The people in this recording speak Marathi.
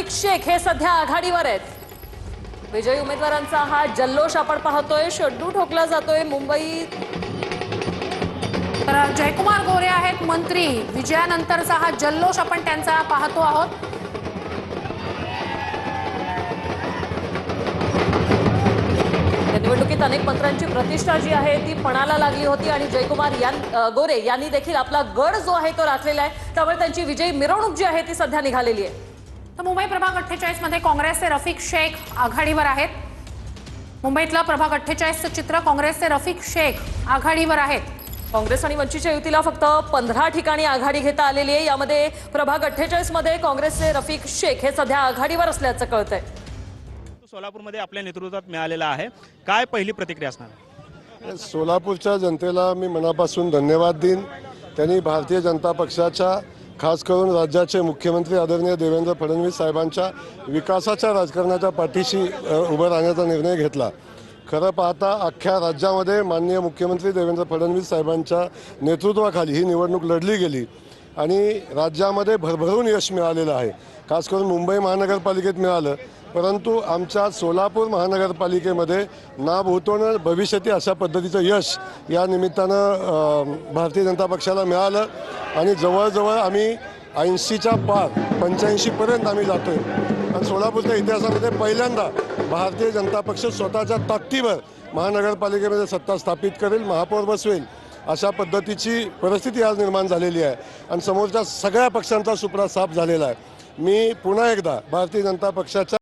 रफिक शेख हे सध्या आघाडीवर आहेत। विजयी उमेदवारांचा हा जल्लोष आपण पाहतोय, शड्डू ठोकला जातोय मुंबईत। तर जयकुमार गोरे आहेत मंत्री, विजयानंतरचा हा जल्लोष आपण त्यांचा पाहतो आहोत। निवडणुकीत अनेक मंत्र्यांची प्रतिष्ठा जी आहे ती पणाला लागली होती आणि जयकुमार गोरे यांनी देखील आपला गड जो आहे तो राखलेला आहे, त्यामुळे त्यांची विजयी मिरवणूक जी आहे ती सध्या निघालेली आहे। तर मुंबई प्रभाग 48 मध्ये काँग्रेसचे रफिक शेख आघाडीवर आहेत। मुंबईतलं प्रभाग 48चं चित्र, काँग्रेसचे रफिक शेख आघाडीवर आहेत। काँग्रेस आणि वंचितच्या युतीला फक्त 15 ठिकाणी आघाडी घेता आलेली आहे। यामध्ये प्रभाग 48 मध्ये काँग्रेसचे रफिक शेख हे सध्या आघाडीवर असल्याचं कळतंय। सोलापूरमध्ये आपल्या नेतृत्वात मिळालेला आहे, काय पहिली प्रतिक्रिया असणार? सोलापूरच्या जनतेला मी मनापासून धन्यवाद देईन। त्यांनी भारतीय जनता पक्षाच्या, खास करून राज्याचे मुख्यमंत्री आदरणीय देवेंद्र फडणवीस साहेबांच्या विकासाच्या राजकारणाच्या पाठीशी उभं राहण्याचा निर्णय घेतला। खरं पाहता अख्ख्या राज्यामध्ये माननीय मुख्यमंत्री देवेंद्र फडणवीस साहेबांच्या नेतृत्वाखाली ही निवडणूक लढली गेली आणि राज्यामध्ये भरभरून यश मिळालेलं आहे। खास करून मुंबई महानगरपालिकेत मिळालं, परंतु आमच्या सोलापूर महानगरपालिकेमध्ये ना भूतोन भविष्यती अशा पद्धतीचं यश या निमित्तानं भारतीय जनता पक्षाला मिळालं आणि जवळजवळ आम्ही 80च्या पार 85पर्यंत आम्ही जातोय। आणि सोलापूरच्या इतिहासामध्ये पहिल्यांदा भारतीय जनता पक्ष स्वतःच्या ताकदीवर महानगरपालिकेमध्ये सत्ता स्थापित करेल, महापौर बसवेल, अशा पद्धतीची परिस्थिती आज निर्माण झालेली आहे आणि समोरच्या सगळ्या पक्षांचा सुपडा साफ झालेला आहे। मी पुन्हा एकदा भारतीय जनता पक्षाच्या